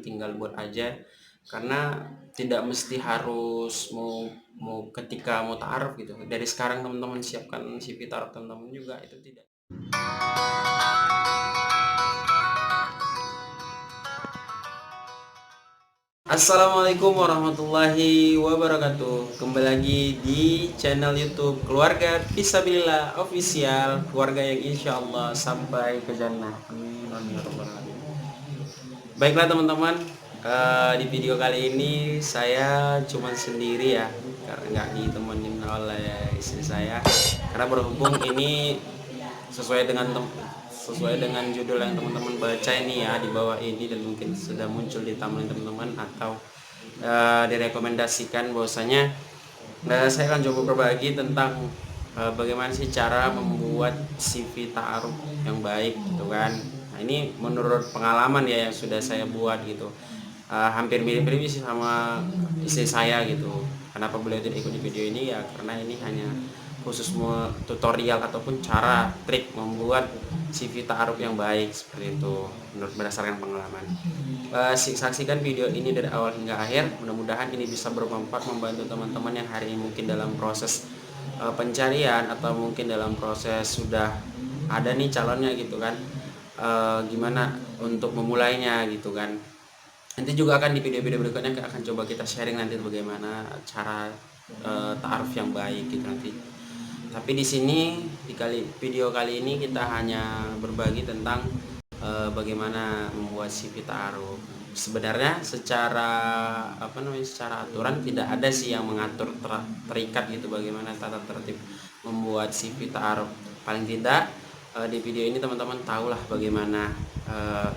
tinggal buat aja, karena tidak mesti harus mau ketika mau ta'aruf gitu. Dari sekarang teman-teman siapkan CV ta'aruf teman-teman juga, itu tidak. Assalamualaikum warahmatullahi wabarakatuh. Kembali lagi di channel YouTube Keluarga Fisabilillah Official, keluarga yang insya Allah sampai ke jannah. Amin, amin, ya rabbal alamin. Baiklah teman-teman, di video kali ini saya cuma sendiri ya, karena nggak ditemenin oleh istri saya. Karena berhubung ini sesuai dengan judul yang teman-teman baca ini ya di bawah ini, dan mungkin sudah muncul di timeline teman-teman atau direkomendasikan bahwasanya saya akan coba berbagi tentang bagaimana sih cara membuat CV ta'aruf yang baik gitu kan. Nah, ini menurut pengalaman ya yang sudah saya buat gitu. Hampir mirip-mirip sih sama istri saya gitu. Kenapa beliau tidak ikut di video ini ya, karena ini hanya khusus tutorial ataupun cara trik membuat CV ta'aruf yang baik seperti itu menurut berdasarkan pengalaman. Saksikan video ini dari awal hingga akhir, mudah-mudahan ini bisa bermanfaat membantu teman-teman yang hari ini mungkin dalam proses pencarian atau mungkin dalam proses sudah ada nih calonnya gitu kan, gimana untuk memulainya gitu kan. Nanti juga akan di video-video berikutnya akan coba kita sharing nanti bagaimana cara ta'aruf yang baik gitu nanti. Tapi di sini video kali ini kita hanya berbagi tentang bagaimana membuat CV ta'aruf. Sebenarnya secara secara aturan tidak ada sih yang mengatur terikat gitu bagaimana tata tertib membuat CV ta'aruf. Paling tidak di video ini teman-teman tahulah bagaimana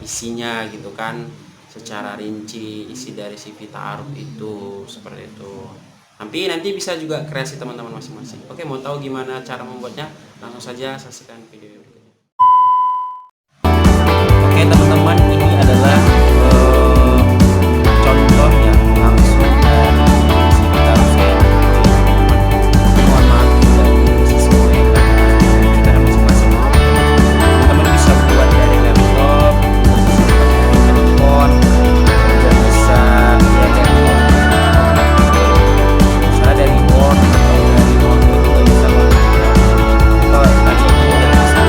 isinya gitu kan, secara rinci isi dari CV ta'aruf itu seperti itu. Nanti bisa juga kreasi teman-teman masing-masing. Oke, mau tahu gimana cara membuatnya? Langsung saja saksikan video ini. Oke teman-teman, ini adalah contoh ya langsung dari CV ta'aruf saya. Mohon maaf tidak sesuai kita masing-masing. Teman-teman bisa buat dari laptop, handphone, juga bisa ya dari Word atau dari notebook juga bisa banget ya. Kalau tadi itu udah bisa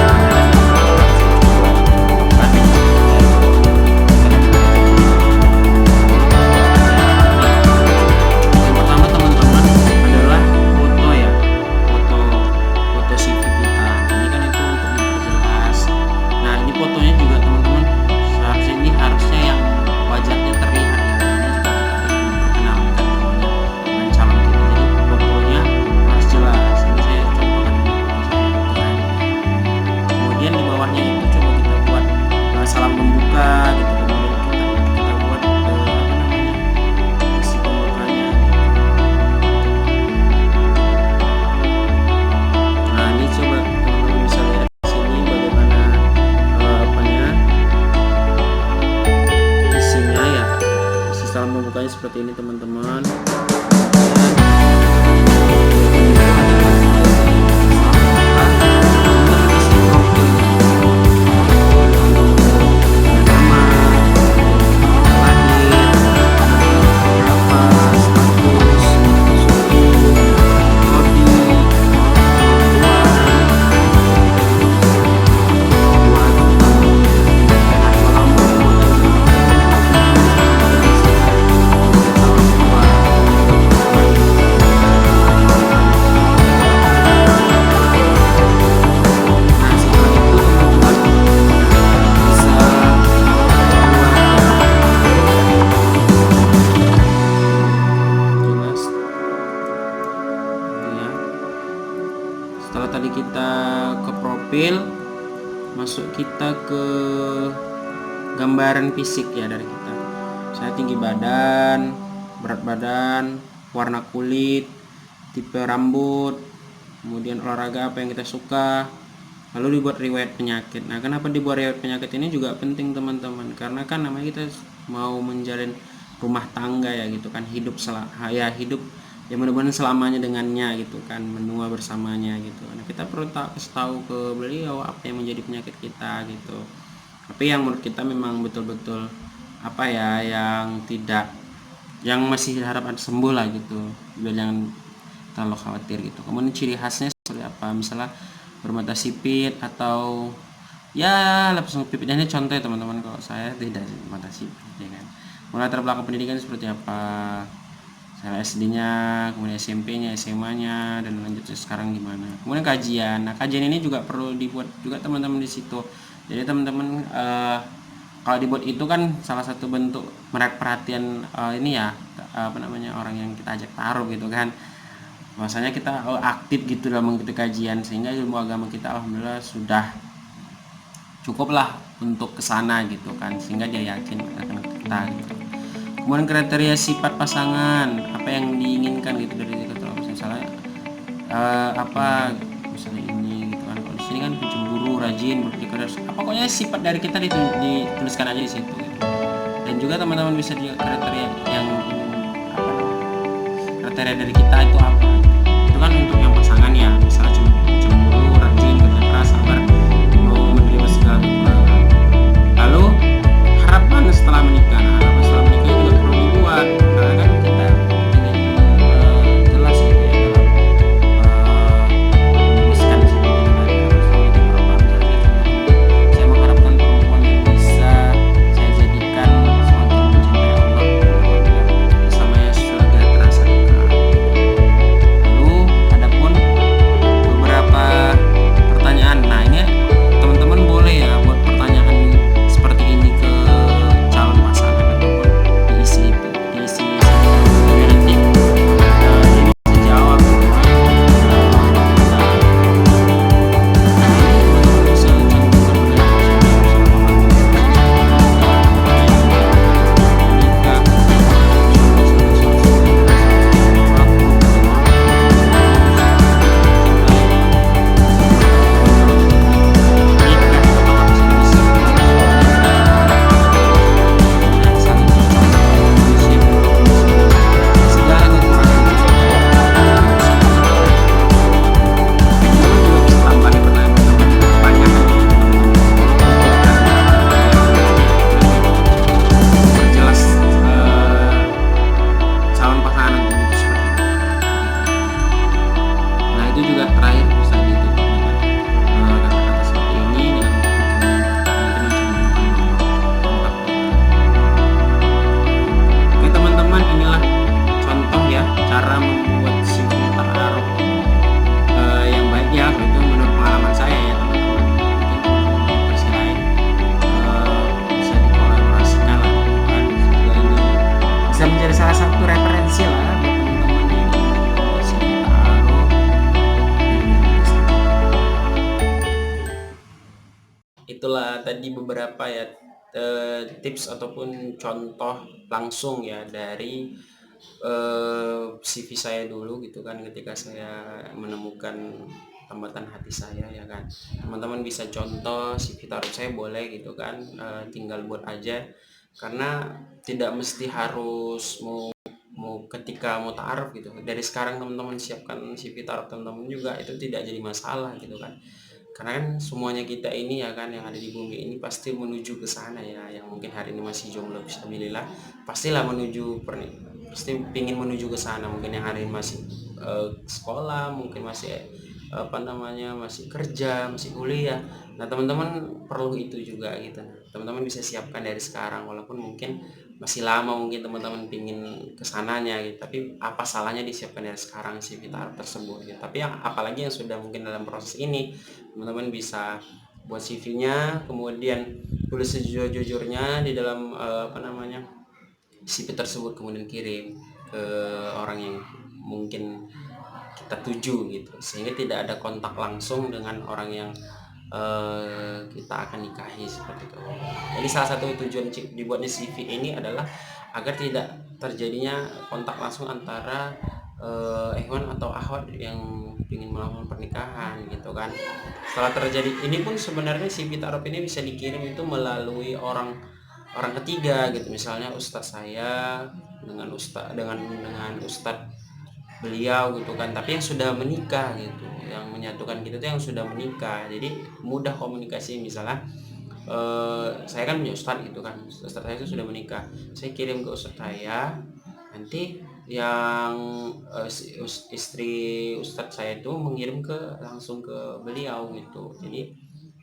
yang pertama teman-teman adalah foto ya, foto CV kita. Ini kan itu untuk memperjelas. Nah ini fotonya juga teman-teman seharusnya ini yang wajahnya terlihat ya, namanya juga memperkenalkan namanya dengan calon kita. Jadi fotonya harus jelas. Ini saya contohkan di foto saya gitu kan. Kemudian di bawahnya itu coba kita buat salam pembuka gitu. Kemudian kita buat isi pembukanya gitu. Nah ini coba teman-teman bisa lihat di sini bagaimana isinya ya. Isi salam pembukanya seperti ini teman-teman. Setelah tadi kita ke profil, masuk kita ke gambaran fisik ya dari kita. Saya tinggi badan, berat badan, warna kulit, tipe rambut, kemudian olahraga apa yang kita suka, lalu dibuat riwayat penyakit. Nah kenapa dibuat riwayat penyakit ini juga penting teman-teman, karena kan namanya kita mau menjalin rumah tangga ya gitu kan, hidup ya mudah-mudahan selamanya dengannya gitu kan, menua bersamanya gitu. Nah kita perlu kasih tahu ke beliau apa yang menjadi penyakit kita gitu, tapi yang menurut kita memang betul-betul apa ya, yang tidak, yang masih harapan sembuh lah gitu, biar jangan terlalu khawatir gitu. Kemudian ciri khasnya seperti apa, misalnya bermata sipit atau ya lapisan pipit, ini contoh ya teman-teman, kalau saya tidak mata sipit ya kan. Mulai latar belakang pendidikan seperti apa, saya SD-nya, kemudian SMP-nya, SMA-nya, dan lanjutnya sekarang gimana. Kemudian kajian. Nah, kajian ini juga perlu dibuat juga teman-teman di situ. Jadi teman-teman kalau dibuat itu kan salah satu bentuk menarik perhatian ini ya, apa namanya, orang yang kita ajak taruh gitu kan. Masanya kita aktif gitu dalam mengikuti kajian, sehingga ilmu agama kita alhamdulillah sudah cukup lah untuk kesana gitu kan, sehingga dia yakin akan kita gitu. Kemudian kriteria sifat pasangan, apa yang diinginkan gitu dari kita, misalnya apa misalnya ini gitu kan. Kalau di sini kan pencemburu, rajin, berpikir, pokoknya sifat dari kita dituliskan aja di situ gitu. Dan juga teman-teman bisa juga kriteria yang apa, kriteria dari kita itu apa gitu. Itu kan untuk yang pasangan ya, misalnya cemburu, rajin, kerja keras, sabar, mau menerima segala kekurangan. Lalu harapan setelah menikah. Nah, harapan setelah menikah juga perlu dibuat, karena kan kita ingin jelas gitu ya dalam menuliskan di situ kita tadi harapan setelah menikah apa. Misalnya saya mengharapkan perempuan yang bisa saya jadikan semakin mencintai Allah dan apabila bersamanya surga terasa dekat. Lalu adapun beberapa pertanyaan. Nah, ini teman-teman boleh ya buat pertanyaan seperti ini ke calon pasangan ataupun diisi jadi nanti dia bisa jawab gitu kan. Teman-teman bisa cantumkan menikah, jelas calon pasangan nanti itu seperti apa. Nah, itu juga terakhir bisa ditutup dengan kata-kata seperti ini dengan mungkin mencantumkan nomor kontak. Oke teman-teman, inilah contoh ya cara membuat CV taaruf yang baik ya, itu menurut pengalaman saya ya teman-teman. Mungkin teman-teman di versi lain bisa dikolaborasikan lah gitu kan, sehingga ini bisa menjadi salah satu referensi lah buat teman-teman yang ingin membuat CV taaruf dan menjadi. Itulah tadi beberapa ya tips ataupun contoh langsung ya dari CV saya dulu gitu kan, ketika saya menemukan tambatan hati saya ya kan. Teman-teman bisa contoh CV taruh saya boleh gitu kan, tinggal buat aja, karena tidak mesti harus mau ketika mau taaruf gitu. Dari sekarang teman-teman siapkan CV taruh teman-teman juga, itu tidak jadi masalah gitu kan. Karena kan semuanya kita ini ya kan yang ada di bumi ini pasti menuju ke sana ya, yang mungkin hari ini masih jomblo fisabilillah pastilah menuju pasti pingin menuju ke sana. Mungkin yang hari ini masih sekolah, mungkin masih apa namanya, masih kerja, masih kuliah. Nah teman-teman perlu itu juga gitu. Nah, teman-teman bisa siapkan dari sekarang, walaupun mungkin masih lama mungkin teman-teman pingin kesananya gitu, tapi apa salahnya disiapkan dari sekarang sih kita tersebut gitu. Tapi yang apalagi yang sudah mungkin dalam proses ini, teman-teman bisa buat CV-nya, kemudian tulis sejujur-jujurnya di dalam apa namanya, CV tersebut, kemudian kirim ke orang yang mungkin kita tuju gitu, sehingga tidak ada kontak langsung dengan orang yang kita akan nikahi seperti itu. Jadi salah satu tujuan dibuatnya CV ini adalah agar tidak terjadinya kontak langsung antara ikhwan atau akhwat yang ingin melakukan pernikahan gitu kan. Setelah terjadi ini pun sebenarnya CV taaruf ini bisa dikirim itu melalui orang ketiga gitu, misalnya ustadz saya dengan ustadz beliau gitu kan, tapi yang sudah menikah gitu, yang menyatukan kita tuh yang sudah menikah, jadi mudah komunikasi. Misalnya saya kan punya ustadz gitu kan, ustadz saya itu sudah menikah, saya kirim ke ustadz saya, nanti yang istri ustadz saya itu mengirim langsung ke beliau gitu. Jadi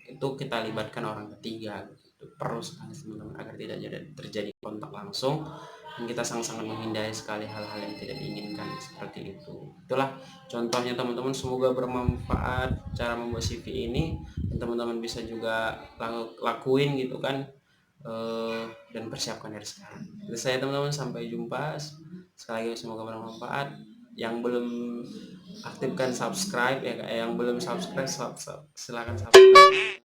itu kita libatkan orang ketiga gitu. Perlu sekali teman-teman agar tidak terjadi kontak langsung, dan kita sangat-sangat menghindari sekali hal-hal yang tidak diinginkan seperti itu. Itulah contohnya teman-teman, semoga bermanfaat cara membuat CV ini, dan teman-teman bisa juga lakuin gitu kan, dan persiapkan dari sekarang. Jadi saya teman-teman, sampai jumpa sekali lagi, semoga bermanfaat. Yang belum aktifkan subscribe ya, yang belum subscribe silakan subscribe.